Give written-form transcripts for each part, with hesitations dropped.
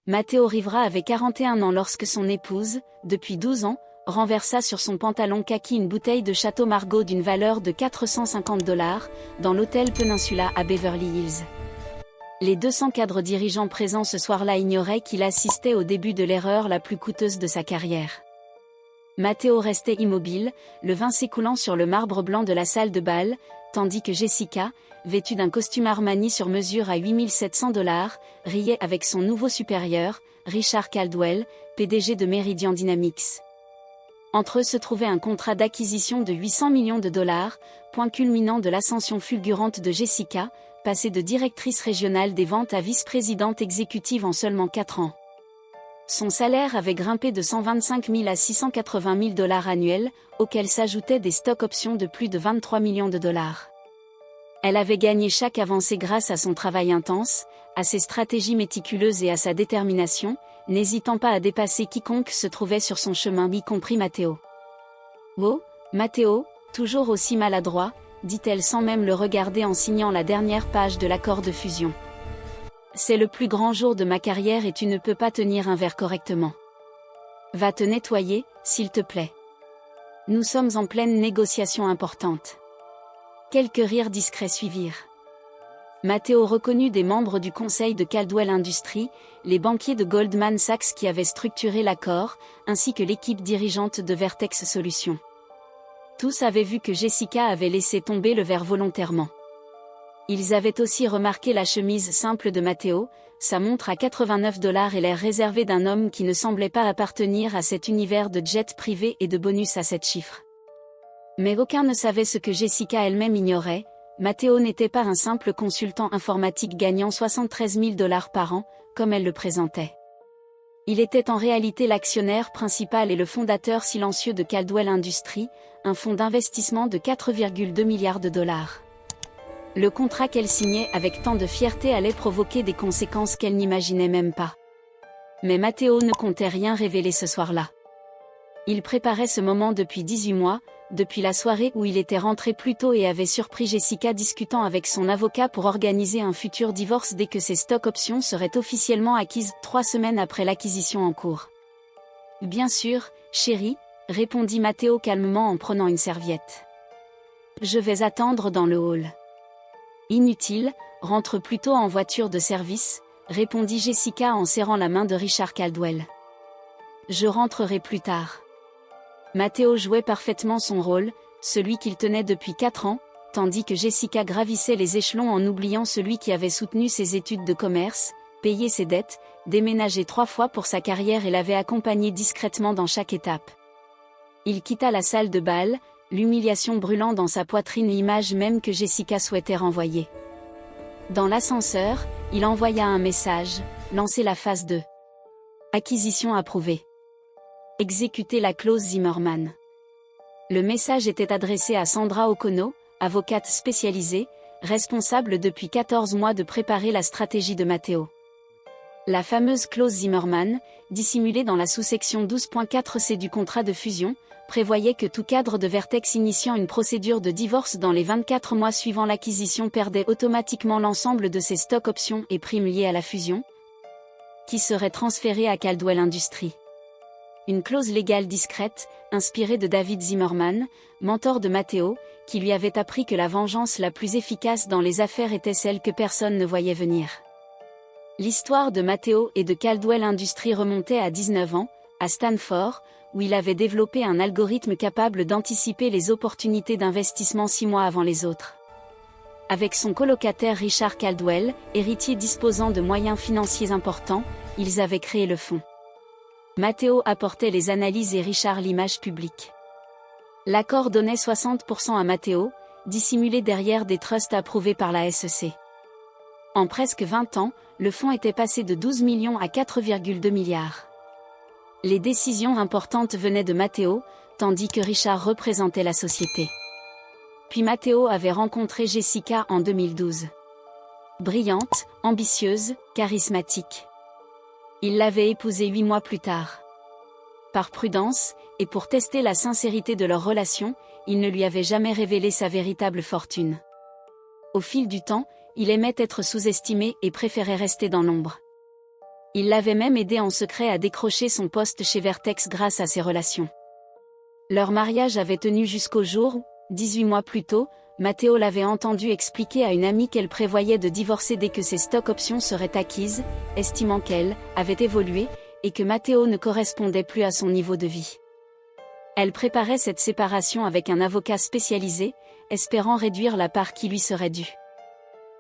Matteo Rivera avait 41 ans lorsque son épouse, depuis 12 ans, renversa sur son pantalon kaki une bouteille de Château Margaux d'une valeur de $450 dans l'hôtel Peninsula à Beverly Hills. Les 200 cadres dirigeants présents ce soir-là ignoraient qu'il assistait au début de l'erreur la plus coûteuse de sa carrière. Matteo restait immobile, le vin s'écoulant sur le marbre blanc de la salle de bal, tandis que Jessica, vêtue d'un costume Armani sur mesure à $8 700, riait avec son nouveau supérieur, Richard Caldwell, PDG de Meridian Dynamics. Entre eux se trouvait un contrat d'acquisition de $800 millions, point culminant de l'ascension fulgurante de Jessica, passée de directrice régionale des ventes à vice-présidente exécutive en seulement 4 ans. Son salaire avait grimpé de $125 000 à $680 000 annuels, auxquels s'ajoutaient des stock options de plus de $23 millions. Elle avait gagné chaque avancée grâce à son travail intense, à ses stratégies méticuleuses et à sa détermination, n'hésitant pas à dépasser quiconque se trouvait sur son chemin, y compris Matteo. « Oh, Matteo, toujours aussi maladroit », dit-elle sans même le regarder en signant la dernière page de l'accord de fusion. « C'est le plus grand jour de ma carrière et tu ne peux pas tenir un verre correctement. Va te nettoyer, s'il te plaît. Nous sommes en pleine négociation importante. » Quelques rires discrets suivirent. Matteo reconnut des membres du conseil de Caldwell Industries, les banquiers de Goldman Sachs qui avaient structuré l'accord, ainsi que l'équipe dirigeante de Vertex Solutions. Tous avaient vu que Jessica avait laissé tomber le verre volontairement. Ils avaient aussi remarqué la chemise simple de Matteo, sa montre à $89 et l'air réservé d'un homme qui ne semblait pas appartenir à cet univers de jets privés et de bonus à 7 chiffres. Mais aucun ne savait ce que Jessica elle-même ignorait. Matteo n'était pas un simple consultant informatique gagnant $73 000 par an, comme elle le présentait. Il était en réalité l'actionnaire principal et le fondateur silencieux de Caldwell Industries, un fonds d'investissement de $4,2 milliards. Le contrat qu'elle signait avec tant de fierté allait provoquer des conséquences qu'elle n'imaginait même pas. Mais Matteo ne comptait rien révéler ce soir-là. Il préparait ce moment depuis 18 mois, depuis la soirée où il était rentré plus tôt et avait surpris Jessica discutant avec son avocat pour organiser un futur divorce dès que ses stock options seraient officiellement acquises 3 semaines après l'acquisition en cours. « Bien sûr, chérie », répondit Matteo calmement en prenant une serviette. « Je vais attendre dans le hall. »« Inutile, rentre plutôt en voiture de service », répondit Jessica en serrant la main de Richard Caldwell. « Je rentrerai plus tard. » Matteo jouait parfaitement son rôle, celui qu'il tenait depuis 4 ans, tandis que Jessica gravissait les échelons en oubliant celui qui avait soutenu ses études de commerce, payé ses dettes, déménagé 3 fois pour sa carrière et l'avait accompagné discrètement dans chaque étape. Il quitta la salle de bal, l'humiliation brûlant dans sa poitrine, l'image même que Jessica souhaitait renvoyer. Dans l'ascenseur, il envoya un message, lancer la phase 2. Acquisition approuvée. Exécuter la clause Zimmermann. Le message était adressé à Sandra Okono, avocate spécialisée, responsable depuis 14 mois de préparer la stratégie de Matteo. La fameuse clause Zimmermann, dissimulée dans la sous-section 12.4c du contrat de fusion, prévoyait que tout cadre de Vertex initiant une procédure de divorce dans les 24 mois suivant l'acquisition perdait automatiquement l'ensemble de ses stock options et primes liées à la fusion, qui seraient transférées à Caldwell Industries. Une clause légale discrète, inspirée de David Zimmerman, mentor de Matteo, qui lui avait appris que la vengeance la plus efficace dans les affaires était celle que personne ne voyait venir. L'histoire de Matteo et de Caldwell Industries remontait à 19 ans, à Stanford, où il avait développé un algorithme capable d'anticiper les opportunités d'investissement 6 mois avant les autres. Avec son colocataire Richard Caldwell, héritier disposant de moyens financiers importants, ils avaient créé le fonds. Matteo apportait les analyses et Richard l'image publique. L'accord donnait 60% à Matteo, dissimulé derrière des trusts approuvés par la SEC. En presque 20 ans, le fonds était passé de 12 millions à 4,2 milliards. Les décisions importantes venaient de Matteo, tandis que Richard représentait la société. Puis Matteo avait rencontré Jessica en 2012. Brillante, ambitieuse, charismatique. Il l'avait épousée 8 mois plus tard. Par prudence, et pour tester la sincérité de leur relation, il ne lui avait jamais révélé sa véritable fortune. Au fil du temps, il aimait être sous-estimé et préférait rester dans l'ombre. Il l'avait même aidé en secret à décrocher son poste chez Vertex grâce à ses relations. Leur mariage avait tenu jusqu'au jour où, 18 mois plus tôt, Matteo l'avait entendu expliquer à une amie qu'elle prévoyait de divorcer dès que ses stock options seraient acquises, estimant qu'elle avait évolué, et que Matteo ne correspondait plus à son niveau de vie. Elle préparait cette séparation avec un avocat spécialisé, espérant réduire la part qui lui serait due.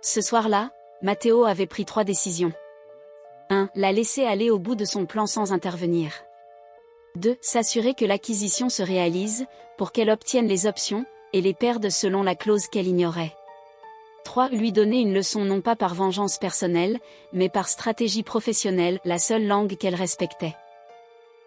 Ce soir-là, Matteo avait pris 3 décisions. 1. La laisser aller au bout de son plan sans intervenir. 2. S'assurer que l'acquisition se réalise, pour qu'elle obtienne les options, et les perde selon la clause qu'elle ignorait. 3. Lui donner une leçon non pas par vengeance personnelle, mais par stratégie professionnelle, la seule langue qu'elle respectait.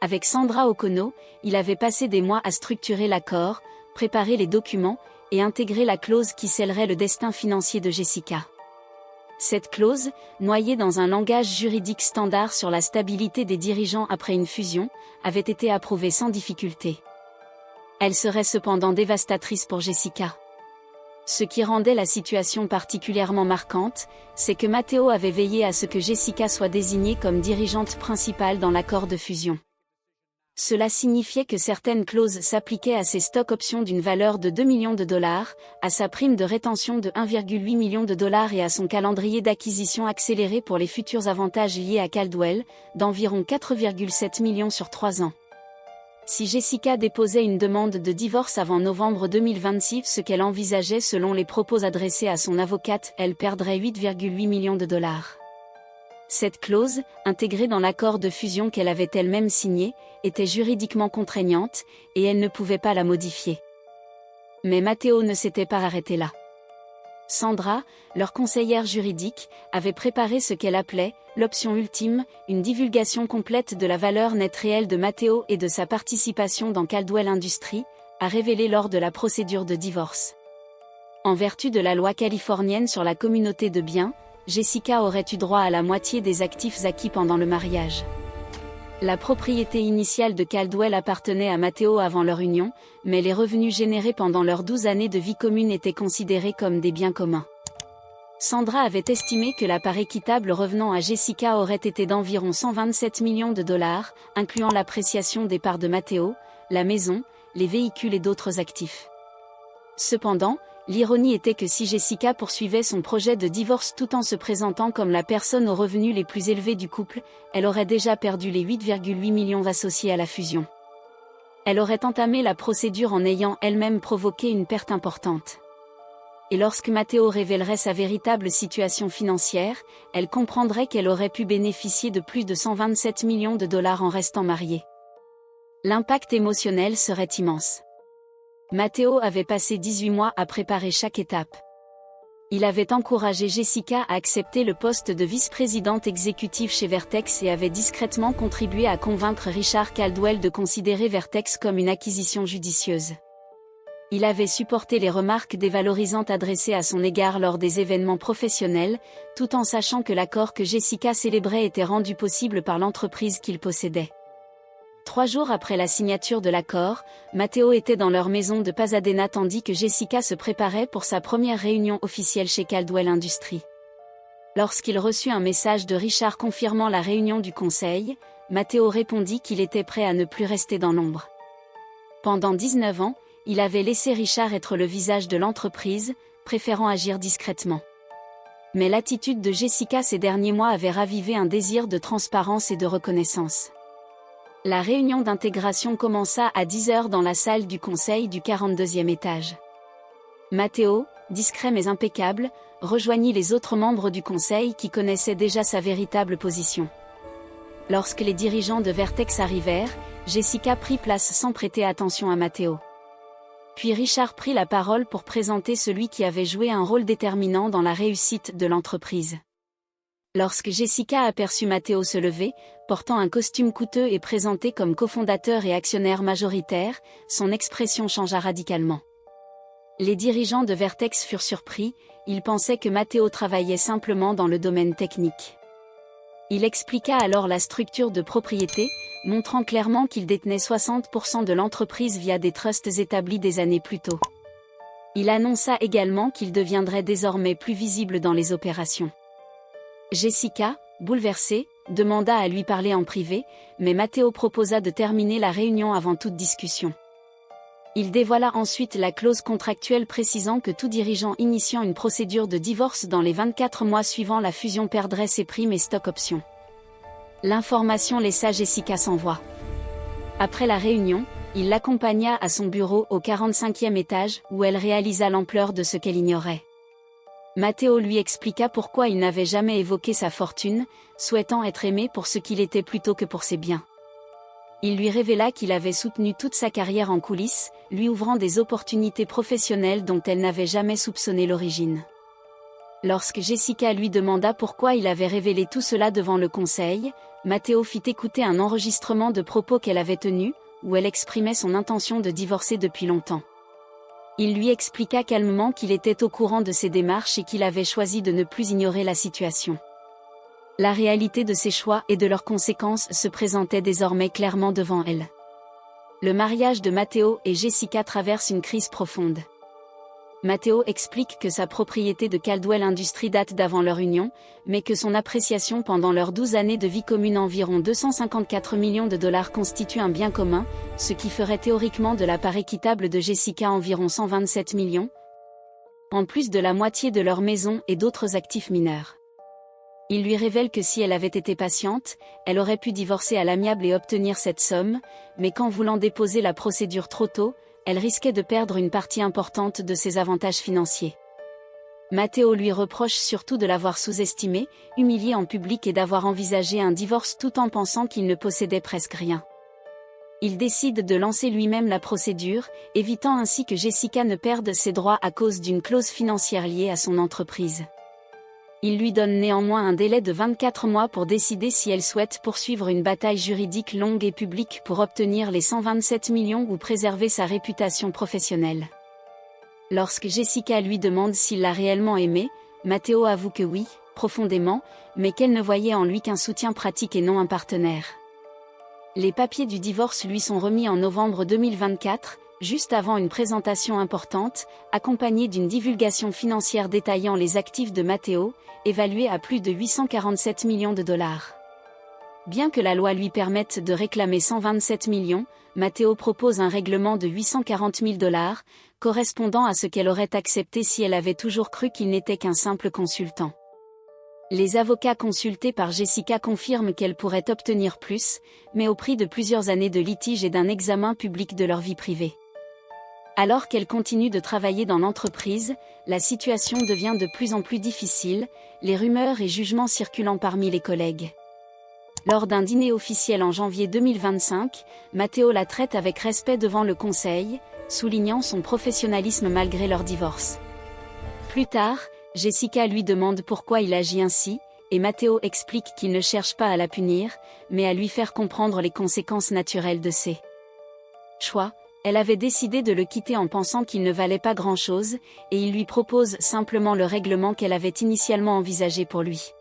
Avec Sandra Okono, il avait passé des mois à structurer l'accord, préparer les documents, et intégrer la clause qui scellerait le destin financier de Jessica. Cette clause, noyée dans un langage juridique standard sur la stabilité des dirigeants après une fusion, avait été approuvée sans difficulté. Elle serait cependant dévastatrice pour Jessica. Ce qui rendait la situation particulièrement marquante, c'est que Matteo avait veillé à ce que Jessica soit désignée comme dirigeante principale dans l'accord de fusion. Cela signifiait que certaines clauses s'appliquaient à ses stock options d'une valeur de 2 millions de dollars, à sa prime de rétention de 1,8 million de dollars et à son calendrier d'acquisition accéléré pour les futurs avantages liés à Caldwell, d'environ 4,7 millions sur 3 ans. Si Jessica déposait une demande de divorce avant novembre 2026, ce qu'elle envisageait selon les propos adressés à son avocate, elle perdrait 8,8 millions de dollars. Cette clause, intégrée dans l'accord de fusion qu'elle avait elle-même signé, était juridiquement contraignante, et elle ne pouvait pas la modifier. Mais Matteo ne s'était pas arrêté là. Sandra, leur conseillère juridique, avait préparé ce qu'elle appelait « l'option ultime », une divulgation complète de la valeur nette réelle de Matteo et de sa participation dans Caldwell Industries, à révéler lors de la procédure de divorce. En vertu de la loi californienne sur la communauté de biens, Jessica aurait eu droit à la moitié des actifs acquis pendant le mariage. La propriété initiale de Caldwell appartenait à Matteo avant leur union, mais les revenus générés pendant leurs 12 années de vie commune étaient considérés comme des biens communs. Sandra avait estimé que la part équitable revenant à Jessica aurait été d'environ 127 millions de dollars, incluant l'appréciation des parts de Matteo, la maison, les véhicules et d'autres actifs. Cependant, l'ironie était que si Jessica poursuivait son projet de divorce tout en se présentant comme la personne aux revenus les plus élevés du couple, elle aurait déjà perdu les 8,8 millions associés à la fusion. Elle aurait entamé la procédure en ayant elle-même provoqué une perte importante. Et lorsque Matteo révélerait sa véritable situation financière, elle comprendrait qu'elle aurait pu bénéficier de plus de 127 millions de dollars en restant mariée. L'impact émotionnel serait immense. Matteo avait passé 18 mois à préparer chaque étape. Il avait encouragé Jessica à accepter le poste de vice-présidente exécutive chez Vertex et avait discrètement contribué à convaincre Richard Caldwell de considérer Vertex comme une acquisition judicieuse. Il avait supporté les remarques dévalorisantes adressées à son égard lors des événements professionnels, tout en sachant que l'accord que Jessica célébrait était rendu possible par l'entreprise qu'il possédait. 3 jours après la signature de l'accord, Matteo était dans leur maison de Pasadena tandis que Jessica se préparait pour sa première réunion officielle chez Caldwell Industries. Lorsqu'il reçut un message de Richard confirmant la réunion du conseil, Matteo répondit qu'il était prêt à ne plus rester dans l'ombre. Pendant 19 ans, il avait laissé Richard être le visage de l'entreprise, préférant agir discrètement. Mais l'attitude de Jessica ces derniers mois avait ravivé un désir de transparence et de reconnaissance. La réunion d'intégration commença à 10 h dans la salle du conseil du 42e étage. Matteo, discret mais impeccable, rejoignit les autres membres du conseil qui connaissaient déjà sa véritable position. Lorsque les dirigeants de Vertex arrivèrent, Jessica prit place sans prêter attention à Matteo. Puis Richard prit la parole pour présenter celui qui avait joué un rôle déterminant dans la réussite de l'entreprise. Lorsque Jessica aperçut Matteo se lever, portant un costume coûteux et présenté comme cofondateur et actionnaire majoritaire, son expression changea radicalement. Les dirigeants de Vertex furent surpris, ils pensaient que Matteo travaillait simplement dans le domaine technique. Il expliqua alors la structure de propriété, montrant clairement qu'il détenait 60% de l'entreprise via des trusts établis des années plus tôt. Il annonça également qu'il deviendrait désormais plus visible dans les opérations. Jessica, bouleversée, demanda à lui parler en privé, mais Matteo proposa de terminer la réunion avant toute discussion. Il dévoila ensuite la clause contractuelle précisant que tout dirigeant initiant une procédure de divorce dans les 24 mois suivant la fusion perdrait ses primes et stock options. L'information laissa Jessica sans voix. Après la réunion, il l'accompagna à son bureau au 45e étage, où elle réalisa l'ampleur de ce qu'elle ignorait. Matteo lui expliqua pourquoi il n'avait jamais évoqué sa fortune, souhaitant être aimé pour ce qu'il était plutôt que pour ses biens. Il lui révéla qu'il avait soutenu toute sa carrière en coulisses, lui ouvrant des opportunités professionnelles dont elle n'avait jamais soupçonné l'origine. Lorsque Jessica lui demanda pourquoi il avait révélé tout cela devant le conseil, Matteo fit écouter un enregistrement de propos qu'elle avait tenus, où elle exprimait son intention de divorcer depuis longtemps. Il lui expliqua calmement qu'il était au courant de ses démarches et qu'il avait choisi de ne plus ignorer la situation. La réalité de ses choix et de leurs conséquences se présentait désormais clairement devant elle. Le mariage de Matteo et Jessica traverse une crise profonde. Matteo explique que sa propriété de Caldwell Industries date d'avant leur union, mais que son appréciation pendant leurs 12 années de vie commune environ 254 millions de dollars constitue un bien commun, ce qui ferait théoriquement de la part équitable de Jessica environ 127 millions, en plus de la moitié de leur maison et d'autres actifs mineurs. Il lui révèle que si elle avait été patiente, elle aurait pu divorcer à l'amiable et obtenir cette somme, mais qu'en voulant déposer la procédure trop tôt, elle risquait de perdre une partie importante de ses avantages financiers. Matteo lui reproche surtout de l'avoir sous-estimée, humiliée en public et d'avoir envisagé un divorce tout en pensant qu'il ne possédait presque rien. Il décide de lancer lui-même la procédure, évitant ainsi que Jessica ne perde ses droits à cause d'une clause financière liée à son entreprise. Il lui donne néanmoins un délai de 24 mois pour décider si elle souhaite poursuivre une bataille juridique longue et publique pour obtenir les 127 millions ou préserver sa réputation professionnelle. Lorsque Jessica lui demande s'il l'a réellement aimé, Matteo avoue que oui, profondément, mais qu'elle ne voyait en lui qu'un soutien pratique et non un partenaire. Les papiers du divorce lui sont remis en novembre 2024, juste avant une présentation importante, accompagnée d'une divulgation financière détaillant les actifs de Matteo, évalués à plus de 847 millions de dollars. Bien que la loi lui permette de réclamer 127 millions, Matteo propose un règlement de 840 000 dollars, correspondant à ce qu'elle aurait accepté si elle avait toujours cru qu'il n'était qu'un simple consultant. Les avocats consultés par Jessica confirment qu'elle pourrait obtenir plus, mais au prix de plusieurs années de litige et d'un examen public de leur vie privée. Alors qu'elle continue de travailler dans l'entreprise, la situation devient de plus en plus difficile, les rumeurs et jugements circulant parmi les collègues. Lors d'un dîner officiel en janvier 2025, Matteo la traite avec respect devant le conseil, soulignant son professionnalisme malgré leur divorce. Plus tard, Jessica lui demande pourquoi il agit ainsi, et Matteo explique qu'il ne cherche pas à la punir, mais à lui faire comprendre les conséquences naturelles de ses choix. Elle avait décidé de le quitter en pensant qu'il ne valait pas grand-chose, et il lui propose simplement le règlement qu'elle avait initialement envisagé pour lui.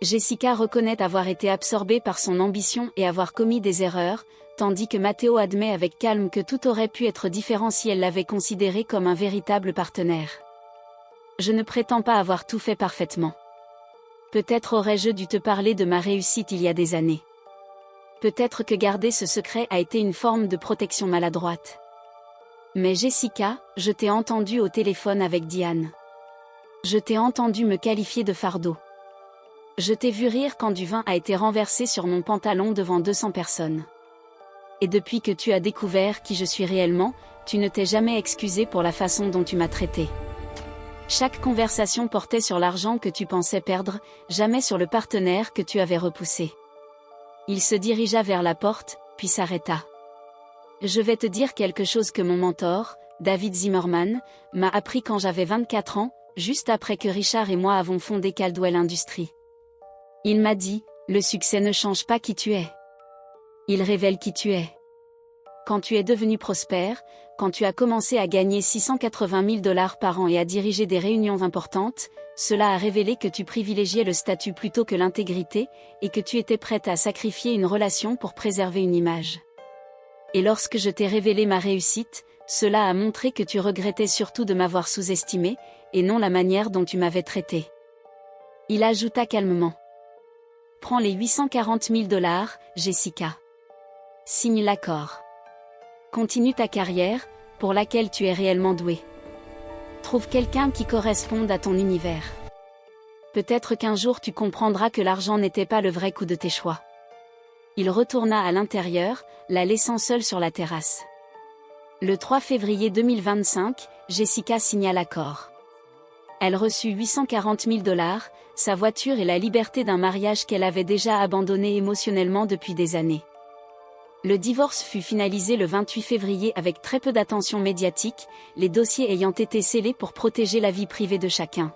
Jessica reconnaît avoir été absorbée par son ambition et avoir commis des erreurs, tandis que Matteo admet avec calme que tout aurait pu être différent si elle l'avait considéré comme un véritable partenaire. Je ne prétends pas avoir tout fait parfaitement. Peut-être aurais-je dû te parler de ma réussite il y a des années. Peut-être que garder ce secret a été une forme de protection maladroite. Mais Jessica, je t'ai entendu au téléphone avec Diane. Je t'ai entendu me qualifier de fardeau. Je t'ai vu rire quand du vin a été renversé sur mon pantalon devant 200 personnes. Et depuis que tu as découvert qui je suis réellement, tu ne t'es jamais excusé pour la façon dont tu m'as traité. Chaque conversation portait sur l'argent que tu pensais perdre, jamais sur le partenaire que tu avais repoussé. Il se dirigea vers la porte, puis s'arrêta. Je vais te dire quelque chose que mon mentor, David Zimmerman, m'a appris quand j'avais 24 ans, juste après que Richard et moi avons fondé Caldwell Industries. Il m'a dit, le succès ne change pas qui tu es. Il révèle qui tu es. Quand tu es devenu prospère, quand tu as commencé à gagner 680 000 dollars par an et à diriger des réunions importantes, cela a révélé que tu privilégiais le statut plutôt que l'intégrité, et que tu étais prête à sacrifier une relation pour préserver une image. Et lorsque je t'ai révélé ma réussite, cela a montré que tu regrettais surtout de m'avoir sous-estimé, et non la manière dont tu m'avais traité. Il ajouta calmement. Prends les 840 000 $, Jessica. Signe l'accord. Continue ta carrière, pour laquelle tu es réellement doué. Trouve quelqu'un qui corresponde à ton univers. Peut-être qu'un jour tu comprendras que l'argent n'était pas le vrai coup de tes choix. Il retourna à l'intérieur, la laissant seule sur la terrasse. Le 3 février 2025, Jessica signa l'accord. Elle reçut 840 000 $, sa voiture et la liberté d'un mariage qu'elle avait déjà abandonné émotionnellement depuis des années. Le divorce fut finalisé le 28 février avec très peu d'attention médiatique, les dossiers ayant été scellés pour protéger la vie privée de chacun.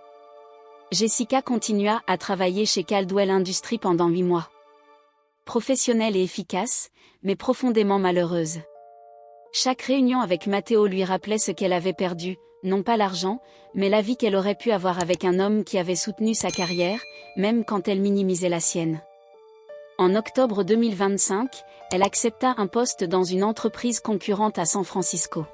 Jessica continua à travailler chez Caldwell Industries pendant 8 mois. Professionnelle et efficace, mais profondément malheureuse. Chaque réunion avec Matteo lui rappelait ce qu'elle avait perdu, non pas l'argent, mais la vie qu'elle aurait pu avoir avec un homme qui avait soutenu sa carrière, même quand elle minimisait la sienne. En octobre 2025, elle accepta un poste dans une entreprise concurrente à San Francisco.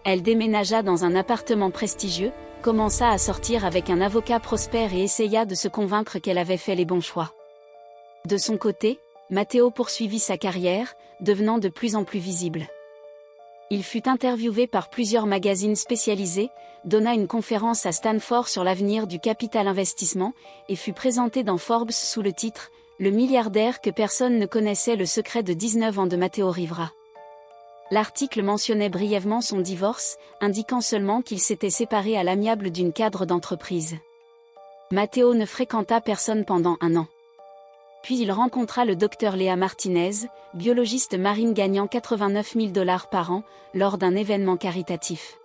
Elle déménagea dans un appartement prestigieux, commença à sortir avec un avocat prospère et essaya de se convaincre qu'elle avait fait les bons choix. De son côté, Matteo poursuivit sa carrière, devenant de plus en plus visible. Il fut interviewé par plusieurs magazines spécialisés, donna une conférence à Stanford sur l'avenir du capital investissement, et fut présenté dans Forbes sous le titre « Le milliardaire que personne ne connaissait, le secret de 19 ans de Matteo Rivera ». L'article mentionnait brièvement son divorce, indiquant seulement qu'il s'était séparé à l'amiable d'une cadre d'entreprise. Matteo ne fréquenta personne pendant 1 an. Puis il rencontra le docteur Léa Martinez, biologiste marine gagnant 89 000 $ par an, lors d'un événement caritatif.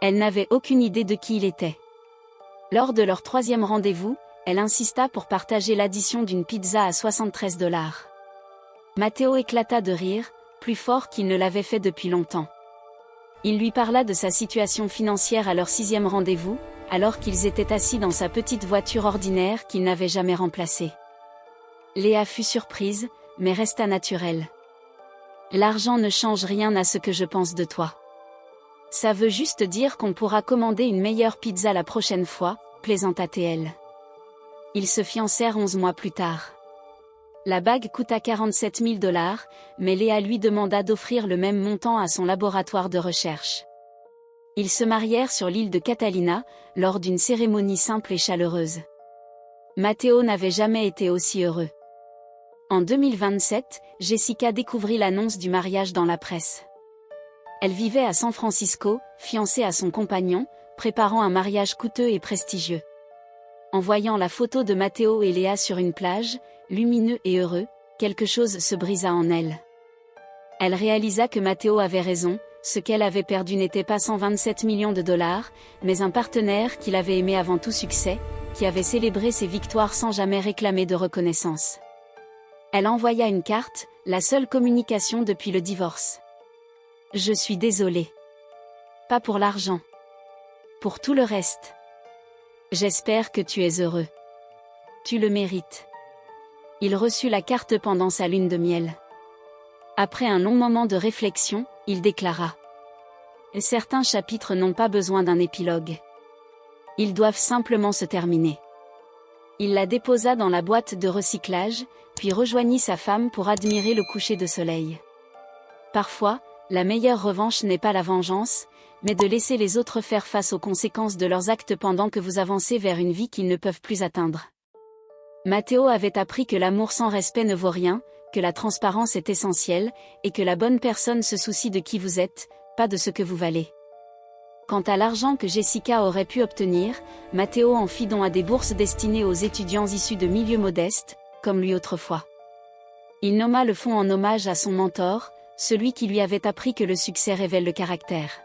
Elle n'avait aucune idée de qui il était. Lors de leur 3e rendez-vous, elle insista pour partager l'addition d'une pizza à 73 $. Matteo éclata de rire, plus fort qu'il ne l'avait fait depuis longtemps. Il lui parla de sa situation financière à leur 6e rendez-vous, alors qu'ils étaient assis dans sa petite voiture ordinaire qu'il n'avait jamais remplacée. Léa fut surprise, mais resta naturelle. L'argent ne change rien à ce que je pense de toi. Ça veut juste dire qu'on pourra commander une meilleure pizza la prochaine fois, plaisanta-t-elle. Ils se fiancèrent 11 mois plus tard. La bague coûta 47 000 $, mais Léa lui demanda d'offrir le même montant à son laboratoire de recherche. Ils se marièrent sur l'île de Catalina, lors d'une cérémonie simple et chaleureuse. Matteo n'avait jamais été aussi heureux. En 2027, Jessica découvrit l'annonce du mariage dans la presse. Elle vivait à San Francisco, fiancée à son compagnon, préparant un mariage coûteux et prestigieux. En voyant la photo de Matteo et Léa sur une plage, lumineux et heureux, quelque chose se brisa en elle. Elle réalisa que Matteo avait raison, ce qu'elle avait perdu n'était pas 127 millions de $, mais un partenaire qu'il avait aimé avant tout succès, qui avait célébré ses victoires sans jamais réclamer de reconnaissance. Elle envoya une carte, la seule communication depuis le divorce. « Je suis désolée. Pas pour l'argent. Pour tout le reste. J'espère que tu es heureux. Tu le mérites. » Il reçut la carte pendant sa lune de miel. Après un long moment de réflexion, il déclara : « Certains chapitres n'ont pas besoin d'un épilogue. Ils doivent simplement se terminer. » Il la déposa dans la boîte de recyclage, puis rejoignit sa femme pour admirer le coucher de soleil. Parfois, la meilleure revanche n'est pas la vengeance, mais de laisser les autres faire face aux conséquences de leurs actes pendant que vous avancez vers une vie qu'ils ne peuvent plus atteindre. Matteo avait appris que l'amour sans respect ne vaut rien, que la transparence est essentielle, et que la bonne personne se soucie de qui vous êtes, pas de ce que vous valez. Quant à l'argent que Jessica aurait pu obtenir, Matteo en fit don à des bourses destinées aux étudiants issus de milieux modestes, comme lui autrefois. Il nomma le fonds en hommage à son mentor, celui qui lui avait appris que le succès révèle le caractère.